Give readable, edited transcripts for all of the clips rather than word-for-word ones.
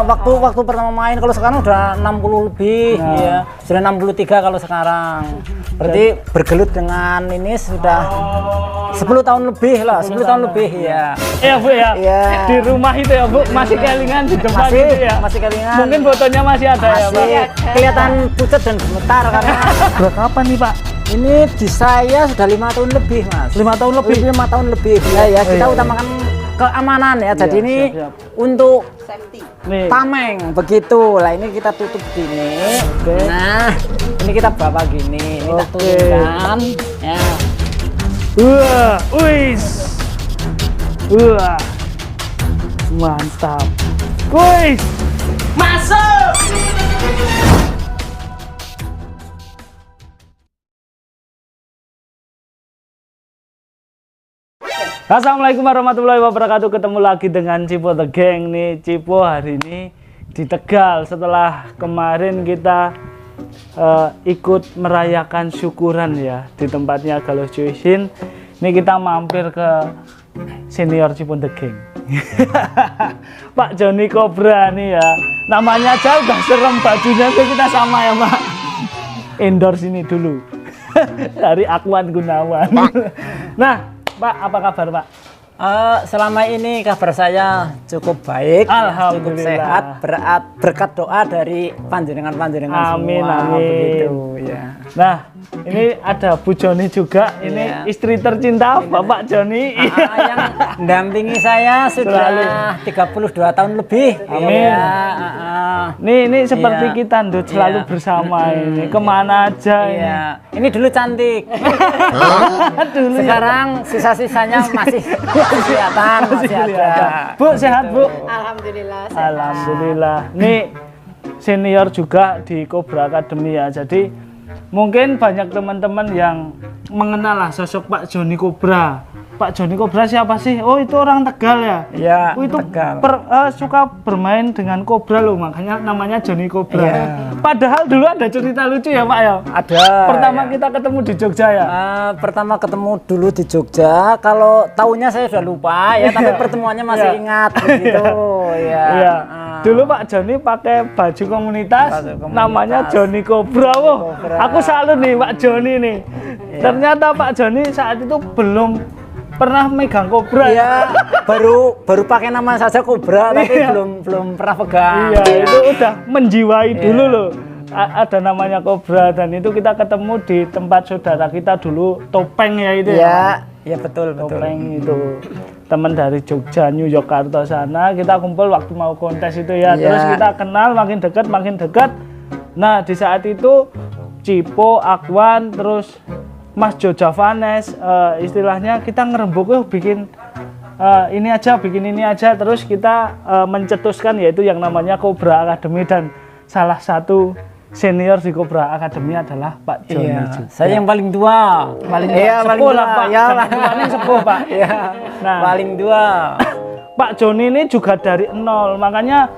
waktu pertama main, kalau sekarang udah 60 lebih, ya. Sudah 63 kalau sekarang. Berarti bergelut dengan ini sudah 10 tahun lebih lah, 10 tahun lebih ya. Iya Bu ya. Iya. Di rumah itu ya Bu, masih kelingan di depan Masih, gitu ya. masih kelingan. Mungkin fotonya masih ada ya Pak. Masih kelihatan pucat dan gemetar karena Udah kapan nih Pak? ini di saya sudah 5 tahun lebih, Mas. 5 tahun lebih. 5 tahun lebih. Ya, kita utamakan keamanan ya. Jadi ini siap. untuk Nih. tameng begitu. Lah ini kita tutup gini. Oke. Nah, ini kita bawa gini. Ini kita Oke. turunkan. Ya. Wah, wis. Wah. Mantap. Wis. Masuk. Assalamualaikum warahmatullahi wabarakatuh. Ketemu lagi dengan Cipo The Gang nih. Cipo hari ini di Tegal setelah kemarin kita ikut merayakan syukuran ya di tempatnya Galuh Cuisin. Ini kita mampir ke senior Cipo The Gang. Pak Joni Cobra nih ya. Namanya aja udah serem, bajunya tuh kita sama ya Pak. Endorse ini dulu. Dari Akwan Gunawan. Nah, Pak, apa kabar Pak? Selama ini kabar saya cukup baik, cukup sehat, berkat doa dari panjenengan Amin, semua. amin. Begitu, ya. Nah, ini ada Bu Joni juga. Ini Iya. istri tercinta Bapak Joni. Yang mendampingi saya sudah 32 tahun lebih. Amin. Ya, Ini seperti Iya. kita Ndut selalu Iya. bersama ini. Kemana aja ini. Iya. Ini dulu cantik. Dulu ya. Sekarang sisa-sisanya masih kelihatan, masih ada. kelihatan. Bu, sehat Bu? Alhamdulillah. sehat. Alhamdulillah. Nih senior juga di Cobra Academy ya. Jadi mungkin banyak teman-teman yang mengenal lah sosok Pak Joni Cobra. Pak Joni Cobra siapa sih? Oh, itu orang Tegal ya? Iya, Oh, itu Tegal. suka bermain dengan kobra loh, makanya namanya Joni Cobra. Iya. Padahal dulu ada cerita lucu ya Pak ya? Ada. Pertama ya. kita ketemu di Jogja ya? Pertama ketemu dulu di Jogja, kalau tahunnya saya sudah lupa ya, tapi pertemuannya masih Iya. ingat begitu ya. Iya. Dulu Pak Joni pakai baju komunitas, namanya Joni Cobra. Wow. Cobra. Aku salut nih Pak Joni nih. Ternyata Pak Joni saat itu belum pernah megang kobra. Iya, baru pakai nama saja Cobra, tapi Iya. belum pernah pegang. Iya, itu udah menjiwai dulu loh. Ada namanya kobra dan itu kita ketemu di tempat saudara kita dulu, Topeng ya itu ya. Iya, betul. Topeng itu teman dari Jogja, New Yogyakarta sana, kita kumpul waktu mau kontes itu ya. Iya. Terus kita kenal makin dekat. Nah, di saat itu Cipo, Akwan, terus Mas Jo Javanes, istilahnya kita ngerembuk bikin bikin ini aja, terus kita mencetuskan yaitu yang namanya Cobra Academy dan salah satu senior di Cobra Academy adalah Pak Joni Iya, juga. saya yang paling tua. Iya, paling sepuh tua lah, Pak. Ya, Jangan tuanya sepuh, Pak. Iya, Nah. paling tua. Pak Joni ini juga dari nol, makanya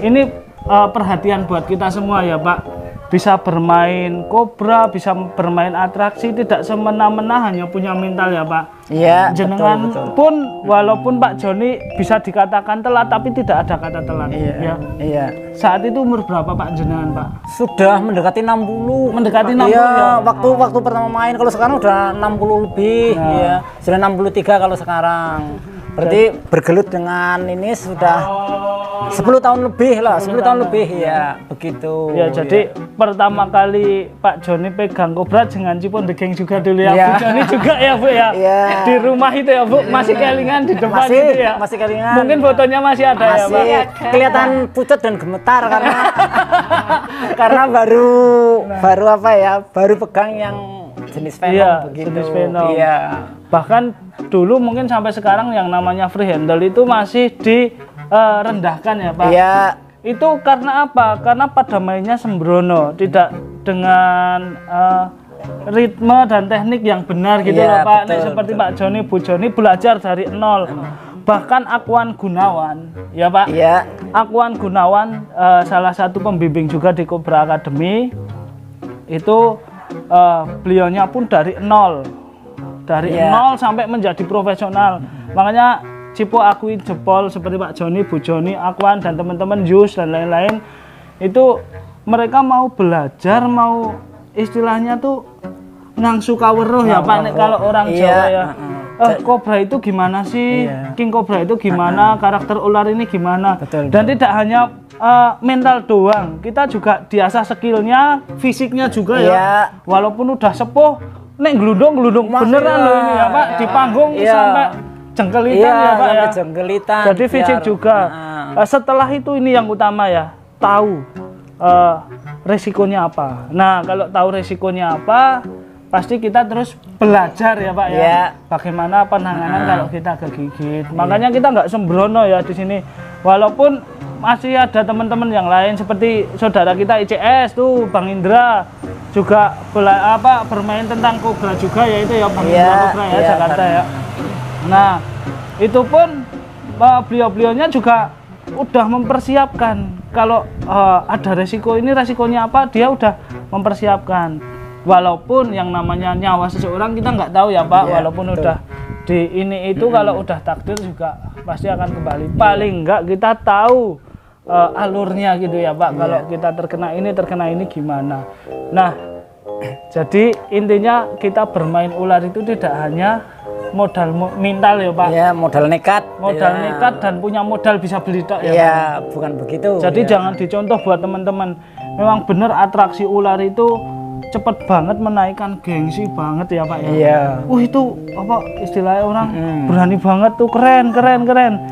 ini perhatian buat kita semua ya Pak. Bisa bermain kobra, bisa bermain atraksi, tidak semena-mena hanya punya mental ya Pak. Iya, Jenengan betul. pun walaupun Pak Joni bisa dikatakan telat, tapi tidak ada kata telat. Iya. Ya. Iya. Saat itu umur berapa Pak jenengan Pak? Sudah mendekati 60. Mendekati 60 Iya, ya? waktu pertama main, kalau sekarang udah 60 lebih. Iya, sudah 63 kalau sekarang. Berarti bergelut dengan ini sudah 10 tahun lebih lah, 10 tahun lebih ya, begitu. Ya, jadi pertama kali Pak Joni pegang kobra dengan Cipo The Gang juga dulu ya. Iya. Bu Joni juga ya Bu ya. Iya. Di rumah itu ya Bu, masih kelingan di depan Masih, itu ya. masih kelingan. Mungkin fotonya masih ada ya Pak. Masih kelihatan pucat dan gemetar karena baru apa ya, baru pegang yang jenis Venom Iya, begitu. jenis Venom. Iya. Bahkan dulu mungkin sampai sekarang yang namanya free handle itu masih direndahkan ya Pak. Iya. Itu karena apa? Karena pada mainnya sembrono, tidak dengan ritme dan teknik yang benar gitu Iya, loh Pak. betul, Seperti betul. Pak Joni, Bu Joni belajar dari nol. Bahkan Akwan Gunawan, ya Pak. Iya. Akwan Gunawan salah satu pembimbing juga di Cobra Academy. Itu beliaunya pun dari nol. Dari Iya. nol sampai menjadi profesional. Makanya Cipo akui jempol seperti Pak Joni, Bu Joni, Akwan dan teman-teman Yus dan lain-lain itu mereka mau belajar, mau istilahnya tuh ngangsu kaweruh ya Pak nek kalau orang Jawa ya. Kobra itu gimana sih? King Cobra itu gimana? Karakter ular ini gimana? Dan tidak hanya mental doang, kita juga diasah skillnya, fisiknya juga ya. Walaupun udah sepuh, nek gludung beneran loh ini ya Pak, di panggung sampai jengkelitan ya Pak ya. Jengkelitan. Jadi fisik juga. Setelah itu ini yang utama ya, tahu resikonya apa. Nah kalau tahu resikonya apa, pasti kita terus belajar ya Pak ya. Bagaimana penanganan kalau kita kegigit. Makanya kita nggak sembrono ya di sini. Walaupun masih ada teman-teman yang lain seperti saudara kita ICS tuh Bang Indra juga bermain tentang kobra juga ya itu ya Bang Indra Kobra ya Jakarta ya. Nah itu pun beliau-beliaunya juga udah mempersiapkan kalau ada resiko ini resikonya apa dia udah mempersiapkan. Walaupun yang namanya nyawa seseorang kita nggak tahu ya Pak, walaupun betul. Udah di ini itu kalau udah takdir juga pasti akan kembali. Paling nggak kita tahu alurnya gitu ya Pak. Kalau kita terkena ini gimana. Nah, jadi intinya kita bermain ular itu tidak hanya modal mental ya Pak. Iya, modal nekat. Modal nekat dan punya modal bisa beli tak ya Pak. Iya, bukan begitu. Jadi jangan dicontoh buat teman-teman. Memang benar atraksi ular itu cepet banget menaikkan gengsi banget ya Pak ya. Iya. Itu apa istilahnya orang berani banget tuh keren.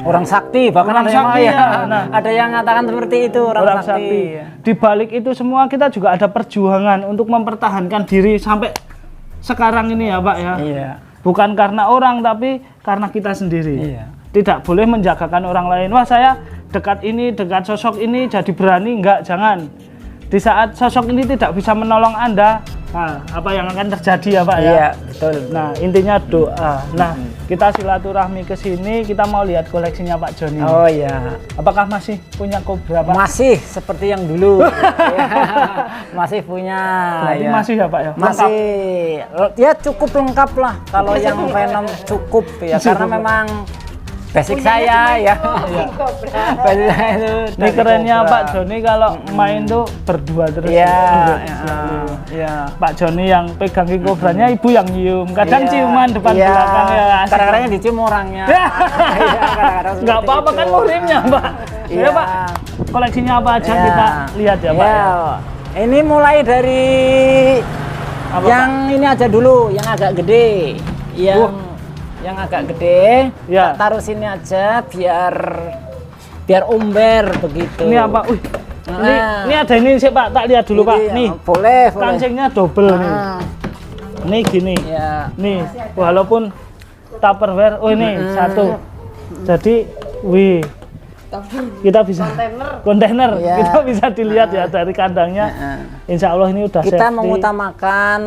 Orang sakti bahkan orang sakti ya. Nah, ada yang mengatakan seperti itu orang sakti. Di balik itu semua kita juga ada perjuangan untuk mempertahankan diri sampai sekarang ini ya Pak ya. Iya. Bukan karena orang tapi karena kita sendiri. Iya. Tidak boleh menjagakan orang lain. Wah saya dekat sosok ini jadi berani enggak, jangan. Di saat sosok ini tidak bisa menolong Anda, nah, apa yang akan terjadi ya Pak ya? Iya, betul. Nah, intinya doa. Nah, kita silaturahmi ke sini, kita mau lihat koleksinya Pak Joni. Oh iya. Apakah masih punya kobra Pak? Masih, seperti yang dulu. Masih punya. Berarti masih ya Pak ya? Masih. Ya cukup lengkap lah kalau yang Venom cukup ya, karena memang basic saya ya. Basic saya itu. Ini kerennya Pak Joni kalau main tuh berdua terus. Iya. Pak Joni yang pegang king kobranya, ibu yang nyium. Kadang ciuman depan belakang ya. Kadang-kadang yang dicium orangnya. Enggak apa-apa kan murimnya Pak. Iya Pak. Koleksinya apa aja kita lihat ya Pak. Ini mulai dari yang ini aja dulu, yang agak gede. Yang agak gede, taruh sini aja biar umber begitu. Ini apa? Ini ada ini sih Pak, tak lihat dulu Pak. Nih, boleh. Kancingnya double nih. Ini gini. Nih, walaupun Tupperware, ini satu. Jadi, kita bisa kontainer. Kita bisa dilihat ya dari kandangnya. Insya Allah ini udah kita safety. Mengutamakan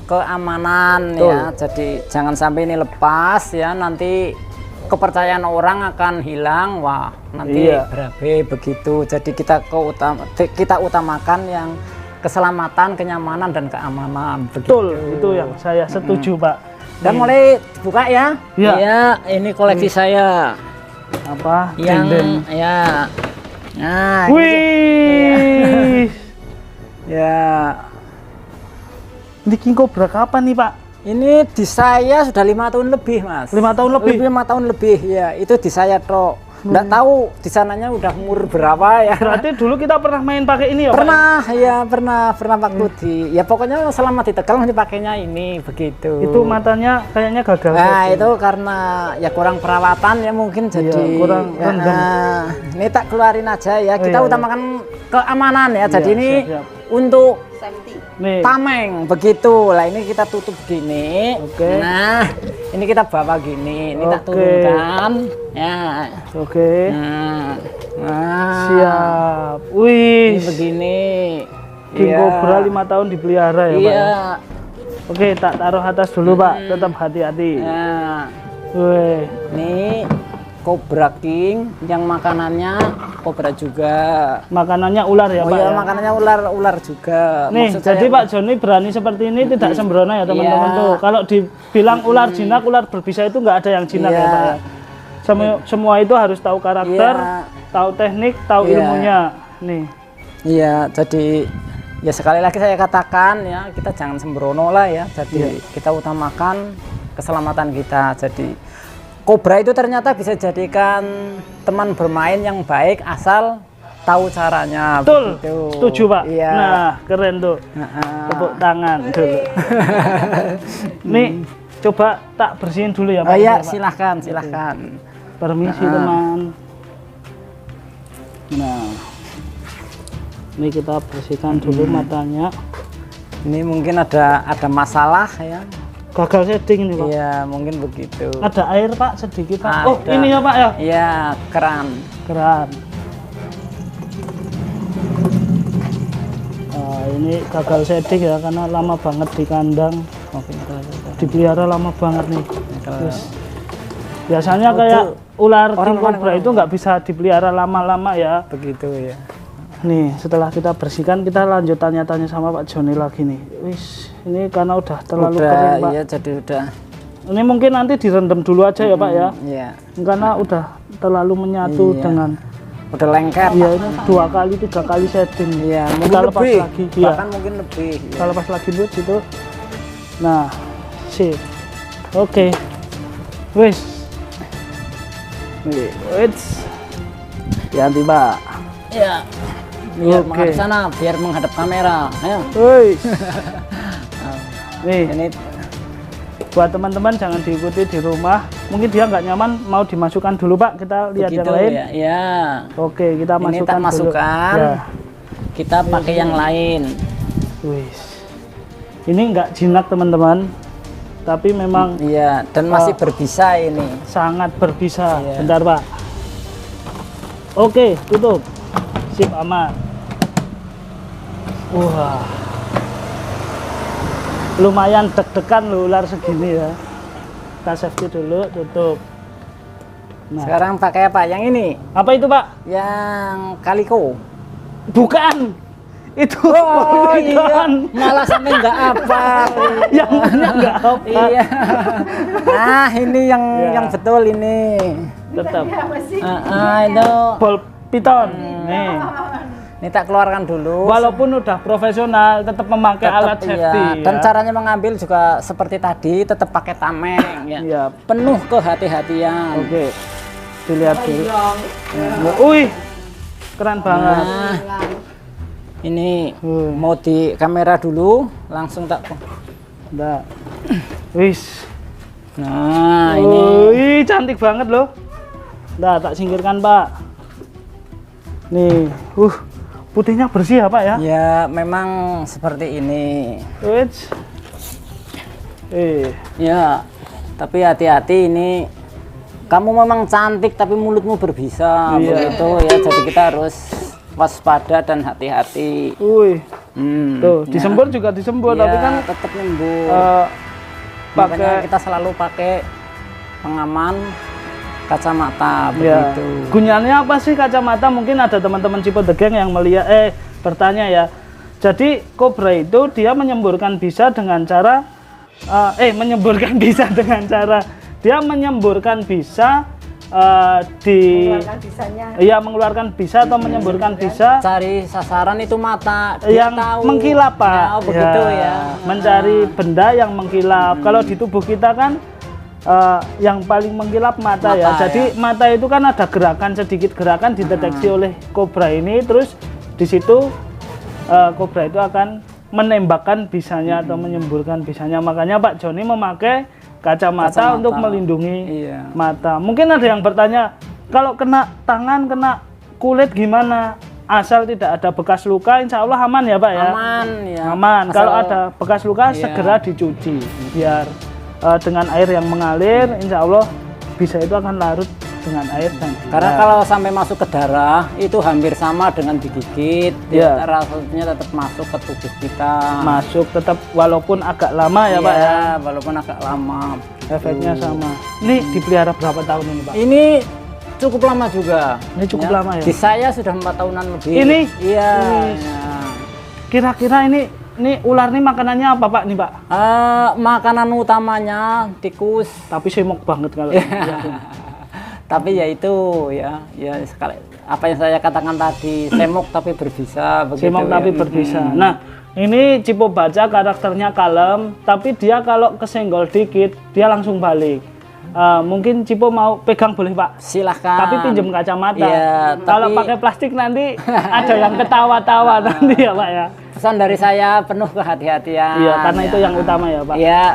keamanan ya. Jadi jangan sampai ini lepas ya, nanti kepercayaan orang akan hilang. Wah, nanti berabe begitu. Jadi kita utamakan yang keselamatan, kenyamanan dan keamanan. Betul, itu yang saya setuju Pak. Dan mulai buka ya. Iya, ini koleksi saya. Apa? Yang ya. Nah, wih. Ya. Ini king cobra kapan nih Pak? Ini di saya sudah 5 tahun lebih Mas. 5 tahun lebih? 5 tahun lebih ya. Itu di saya Tok. Nggak tahu di sananya udah umur berapa ya. Berarti dulu kita pernah main pakai ini ya pernah Pak? Ya pernah waktu di ya pokoknya selama di Tegal dipakainya ini begitu. Itu matanya kayaknya gagal. Nah itu karena ya kurang perawatan ya mungkin jadi kurang rendam. Ini tak keluarin aja ya, kita utamakan keamanan ya. Jadi ini untuk tameng begitu lah, ini kita tutup gini. Nah ini kita bawa gini, ini tak turunkan ya. Nah, siap. Wih, ini begini. King Cobra 5 tahun dipelihara ya Pak. Oke, tak taruh atas dulu Pak, tetap hati-hati. Wih, ini Cobra King yang makanannya kobra juga. Makanannya ular ya Pak? Iya, makanannya ular juga. Nih, jadi Pak Joni berani seperti ini tidak sembrono ya teman-teman tuh. Kalau dibilang ular jinak, ular berbisa itu nggak ada yang jinak ya Pak ya. Semua itu harus tahu karakter, Iya. tahu teknik, tahu Iya. ilmunya. Nih. Iya, jadi ya sekali lagi saya katakan ya, kita jangan sembrono lah ya. Jadi kita utamakan keselamatan kita. Jadi kobra itu ternyata bisa jadikan teman bermain yang baik asal tahu caranya. Betul. Begitu. Setuju, Pak. Iya. Nah, keren tuh. Tepuk tangan dulu. Nih, coba tak bersihin dulu ya, Pak. Oh iya, Pak. silahkan. Permisi, teman. Nah, ini kita bersihkan dulu matanya. Ini mungkin ada masalah ya. Gagal setting nih, Pak. Iya, mungkin begitu. Ada air, Pak, sedikit, Pak. Ada. Oh, ini ya, Pak ya. Iya, keran. Keran. Ini gagal setting ya karena lama banget di kandang. Oke, Dipelihara lama banget nih. kalau- Terus, biasanya kayak ular king Orang-orang cobra itu nggak bisa dipelihara lama-lama ya. begitu ya. Nih, setelah kita bersihkan, kita lanjut tanya-tanya sama Pak Joni lagi nih. Wis, ini karena udah terlalu kering, Pak. Iya, jadi udah. Ini mungkin nanti direndam dulu aja ya, Pak ya. Iya. Karena udah terlalu menyatu Iya. dengan Udah lengket. iya ini 2 kali 3 kali setting. Iya, Kita mungkin lepas lebih. lagi. Iya. Bahkan mungkin lebih. Iya. Kita lepas lagi dulu gitu. Nah, sip. Oke. Wis. Nih, wits. Ganti, Pak. Iya. Biar Oke. menghadap sana, biar menghadap kamera. Ayo. Wis. Nih, Ini buat teman-teman jangan diikuti di rumah. Mungkin dia nggak nyaman, mau dimasukkan dulu, Pak. Kita lihat begitu yang lain. ya. Iya. Oke, kita Ini masukkan tak dulu. masukkan. Ya. Kita pakai yang lain. Wis. Ini nggak jinak, teman-teman. Tapi memang Iya, dan masih berbisa ini. sangat berbisa. Iya. Bentar, Pak. Oke, tutup. Sip, aman. Wah. Lumayan deg-degan loh ular segini ya. Kita safety dulu, tutup. Nah, Sekarang pakai apa? Yang ini. apa itu, Pak? Yang kaliko. Bukan. Itu Oh iya, Python. malah sampai nggak apa. Yang punya nggak apa. Iya. Nah, ini Ya. yang betul ini. Tetap. Itu. Ball python. Nih. Ini tak keluarkan dulu. Walaupun udah profesional, tetap memakai Tetap, alat safety. iya. Dan ya. caranya mengambil juga seperti tadi, tetap pakai tameng ya. Iya. Penuh kehati-hatian. Oke. Dilihat dulu. Wih. Keren banget. Nah, ini Hmm. mau di kamera dulu, langsung tak. Nah. Wis. Nah, ini Wih, cantik banget loh. Nah, tak singkirkan, Pak. Nih, putihnya bersih ya, Pak ya? ya memang seperti ini. Wits. Ya, tapi hati-hati ini. Kamu memang cantik tapi mulutmu berbisa, Iya. begitu ya. Jadi kita harus waspada dan hati-hati. Wih, tuh ya. disembur juga disembur, Ya, tapi kan tetap nyembur. pakai Makanya kita selalu pakai pengaman kacamata ya. begitu. Gunanya apa sih kacamata? Mungkin ada teman-teman Cipo The Gang yang melihat bertanya ya. Jadi kobra itu dia menyemburkan bisa dengan cara menyemburkan bisa dengan cara dia menyemburkan bisa mengeluarkan bisa atau menyemburkan bisa Cari sasaran itu mata. Dia yang tahu. mengkilap, Pak. Ya, oh, begitu ya. Mencari benda yang mengkilap. Kalau di tubuh kita kan yang paling mengkilap mata ya. Mata, Jadi mata itu kan ada gerakan, sedikit gerakan dideteksi oleh kobra ini, terus di situ kobra itu akan menembakkan bisanya atau menyemburkan bisanya. Makanya Pak Joni memakai kacamata untuk melindungi Iya. mata. Mungkin ada yang bertanya, kalau kena tangan, kena kulit gimana? Asal tidak ada bekas luka, insya Allah aman ya, Pak ya? Aman ya. Aman. Asal- Kalau ada bekas luka, Iya. segera dicuci. Biar dengan air yang mengalir, insya Allah bisa itu akan larut dengan air. Dan Karena kalau sampai masuk ke darah itu hampir sama dengan digigit. Iya. Rasanya tetap masuk ke tubuh kita. masuk tetap walaupun agak lama ya, Pak ya? Iya, walaupun agak lama. Efeknya sama. Ini dipelihara berapa tahun ini, Pak? Ini cukup lama juga. Ini cukup lama ya? Di saya sudah 4 tahunan lebih. Ini? Iya. Wih. Ya. Kira-kira ini ular nih makanannya apa, Pak nih, Pak? Makanan utamanya tikus. Tapi semok banget kalau Iya. tapi ya itu ya sekali apa yang saya katakan tadi, semok tapi berbisa begitu. Semok tapi berbisa. Nah, ini Cipo baca karakternya kalem, tapi dia kalau kesenggol dikit dia langsung balik. Mungkin Cipo mau pegang boleh Pak? Silahkan. Tapi pinjam kacamata. Ya, kalau pakai plastik nanti ada yang ketawa-tawa nanti ya Pak ya. Pesan dari saya penuh kehati-hatian. Iya, karena itu yang utama ya Pak. Iya.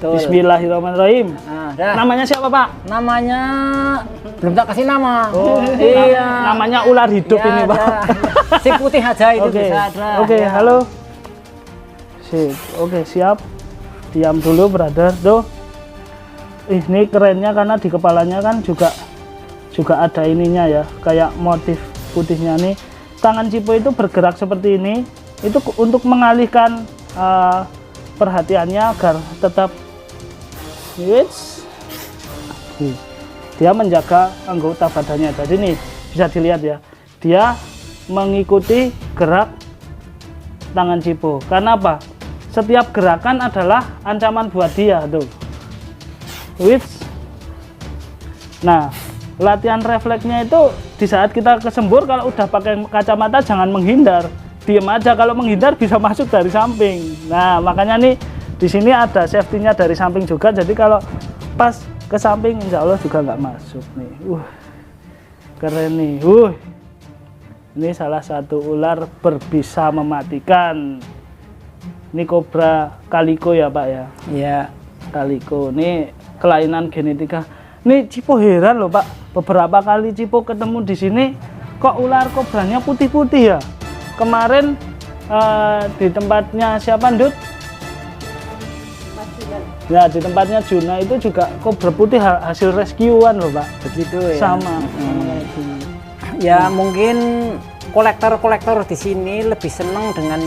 Betul. Bismillahirrahmanirrahim. Dah. Namanya siapa Pak? Namanya belum tak kasih nama. Oh, iya. Namanya ular hidup Ya, ini Pak. Si putih aja itu Oke. bisa ada. Oke, Ya. halo. Sip. Oke, siap. Diam dulu, brother. Tuh. Ini kerennya karena di kepalanya kan juga ada ininya ya, kayak motif putihnya nih. Tangan Cipo itu bergerak seperti ini. Itu untuk mengalihkan perhatiannya agar tetap dia menjaga anggota badannya. Jadi nih bisa dilihat ya, dia mengikuti gerak tangan Cipo. Karena apa? Setiap gerakan adalah ancaman buat dia tuh. Nah, latihan refleksnya itu di saat kita kesembur, kalau udah pakai kacamata jangan menghindar, diem aja. Kalau menghindar bisa masuk dari samping. Nah, makanya nih di sini ada safety-nya dari samping juga. Jadi kalau pas ke samping, insya Allah juga nggak masuk nih. Keren nih. Ini salah satu ular berbisa mematikan. Ini kobra kaliko ya Pak ya. Iya. Kaliko. Ini kelainan genetika. Nih Cipo heran loh Pak. Beberapa kali Cipo ketemu di sini, kok ular kobranya putih-putih ya. Kemarin di tempatnya siapa Ndut? Ya, di tempatnya Juna itu juga kobra putih hasil rescuean loh Pak. Begitu ya. Sama. Ya mungkin kolektor-kolektor di sini lebih senang dengan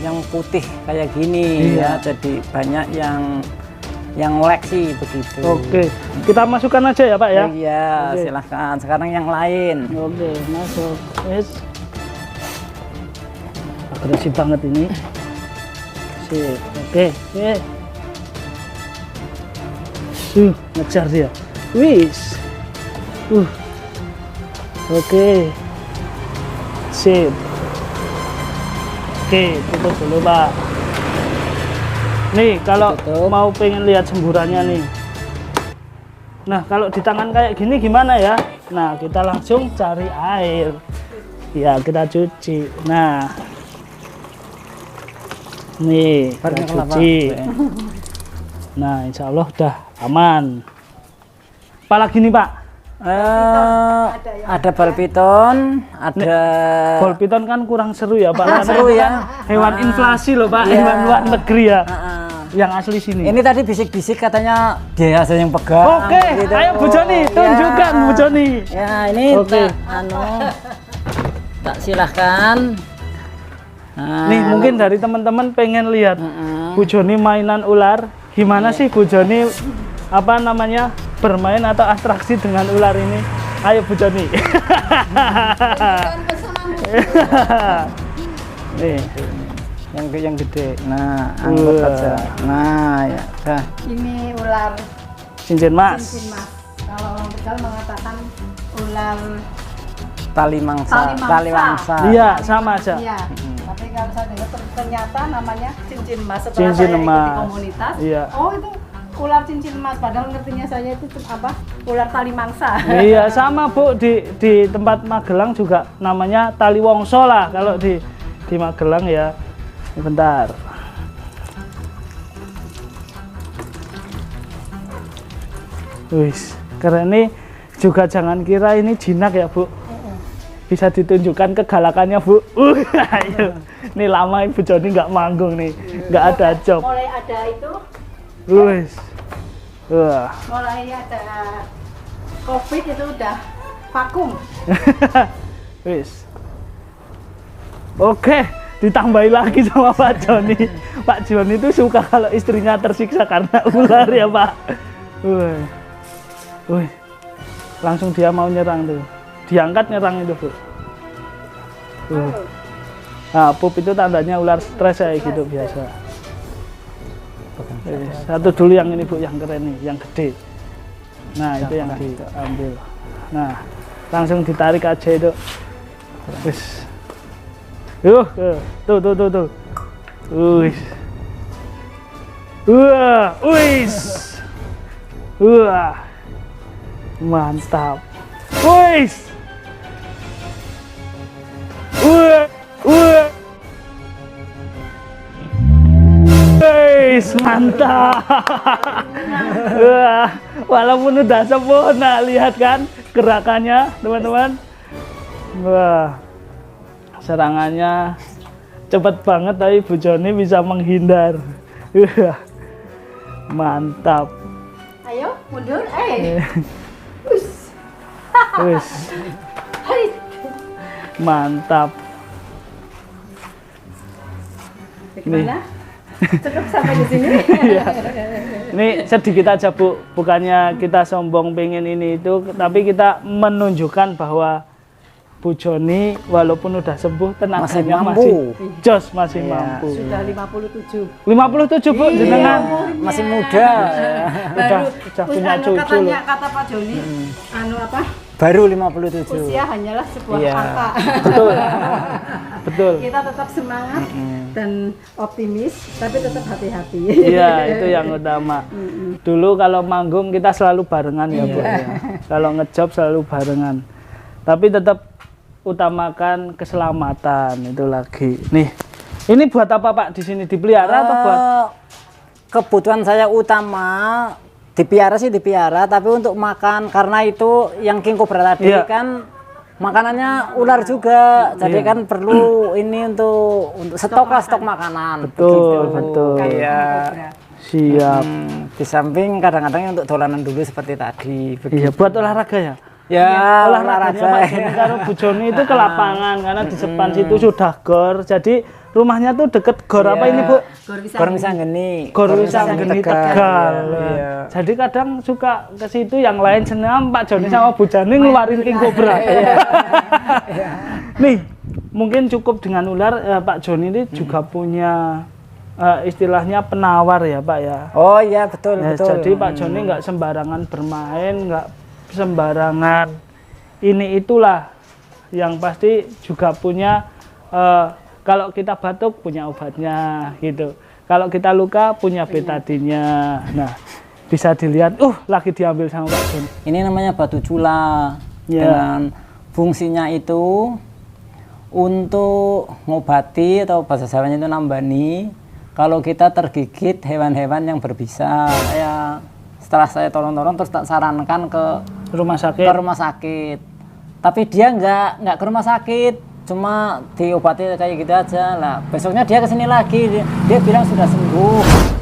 yang putih kayak gini ya. Jadi banyak yang koleksi begitu. Oke, kita masukkan aja ya Pak ya. Iya, Oke. silahkan. Sekarang yang lain. Oke, masuk. Agresif banget ini. Sip. Oke. Ngejar dia. Wis. Oke. Sip. Oke, tutup dulu Pak. Nih, kalau Tutup. mau pengen lihat semburannya nih. Nah, kalau di tangan kayak gini gimana ya? Nah, kita langsung cari air. Ya, kita cuci. Nah. Nih, kita Barangnya kelapa. cuci. Nah, insya Allah udah aman. Apalagi nih Pak? Ada bal piton, ada Ball piton kan kurang seru ya Pak. Karena seru itu ya. kan hewan inflasi loh Pak, Iya. hewan luar negeri ya. Heeh. Yang asli sini. Ini tadi bisik-bisik katanya dia aja yang pegang. Oke, gitu. ayo Bu Joni, tunjukkan Bu Joni. Ya, ini Oke. tak silahkan. Nah, Nih mungkin dari teman-teman pengen lihat Mm-mm. Bu Joni mainan ular. Gimana sih Bu Joni bermain atau atraksi dengan ular ini? Ayo Bu Joni. Nih, yang gede. Nah, angkat Wah. aja. Nah, ya dah. Ini ular cincin mas. cincin mas. Kalau orang Tegal mengatakan ular Tali mangsa. Tali mangsa. Iya, sama aja. Iya. Tapi kalau saya dengar ternyata namanya cincin emas. Setelah Cincin saya emas. ikuti komunitas. Iya. Oh itu ular cincin emas. Padahal ngertinya saya itu apa? Ular tali mangsa. Iya, sama Bu, di tempat Magelang juga namanya tali wongso lah kalau di Magelang ya. Bentar. Wis, keren nih. Juga jangan kira ini jinak ya Bu. Bisa ditunjukkan kegalakannya Bu. Ayo. Ini lama Ibu Joni nggak manggung nih, nggak ada job. Mulai ada itu, Wis. Wah. mulai ada COVID itu udah vakum. Wis. Oke, ditambahi lagi sama Pak Joni. Pak Joni itu suka kalau istrinya tersiksa karena ular ya Pak. Wih. Wih. Langsung dia mau nyerang tuh. Diangkat nyerang itu Bu. Nah, pup itu tandanya ular stres kayak gitu biasa. Satu dulu yang ini Bu, yang keren nih, yang gede. Nah, itu yang diambil. Nah, langsung ditarik aja itu. Wis. Tuh. Wis. Wah, wis. Wah. Mantap. Wis. Wah. Wis, mantap. Wah, walaupun udah sempurna, lihat kan gerakannya, teman-teman. Wah. Serangannya cepet banget, tapi Bu Joni bisa menghindar. Wah. Mantap. Ayo, mundur. Wis. Mantap. Bagaimana? Cukup sampai di sini. Ini sedikit aja Bu, bukannya kita sombong pengen ini itu, tapi kita menunjukkan bahwa Bu Joni walaupun udah sembuh tenaganya masih jos, masih mampu. Sudah 57. 57 Bu, jenengan masih muda. Udah punya cucu loh. Kata Pak Joni, anu apa? Baru 57. Usia hanyalah sebuah Iya. angka. Betul. Betul. Kita tetap semangat dan optimis, tapi tetap hati-hati. Iya, itu yang utama. Dulu kalau manggung kita selalu barengan ya Bu. Ya. Kalau ngejob selalu barengan. Tapi tetap utamakan keselamatan itu lagi. Nih, ini buat apa Pak di sini, dipelihara atau buat? Kebutuhan saya utama dipiara, tapi untuk makan, karena itu yang King Cobra tadi Iya. kan makanannya ular juga, jadi kan perlu ini untuk stok makanan. Betul, betul. Iya. Siap. Di samping kadang-kadang untuk dolanan dulu seperti tadi. Iya, buat olahraga ya. Ya, Olahraganya Pak Joni karo Bu Joni itu ke lapangan karena di depan situ sudah gor. Jadi rumahnya tuh deket gor apa ini Bu? Gor Wisanggeni. Gor Wisanggeni Tegal. Iya. Jadi kadang suka ke situ, yang lain senam, Pak Joni sama Bu Jani ngeluarin King Cobra. Nih, mungkin cukup dengan ular. Pak Joni ini juga punya istilahnya penawar ya Pak ya. Oh iya, betul. Jadi Pak Joni nggak sembarangan bermain, nggak sembarangan ini itulah, yang pasti juga punya kalau kita batuk punya obatnya gitu, kalau kita luka punya betadinnya. Nah, bisa dilihat lagi diambil sama Pak Joni. Ini namanya batu cula. Ya. Dengan fungsinya itu untuk ngobati, atau bahasa Jawanya itu nambani kalau kita tergigit hewan-hewan yang berbisa. Setelah saya tolong-tolong terus tak sarankan ke Rumah sakit. rumah sakit. Tapi dia nggak ke rumah sakit, cuma diobati kayak gitu aja lah. Besoknya dia kesini lagi, dia bilang sudah sembuh.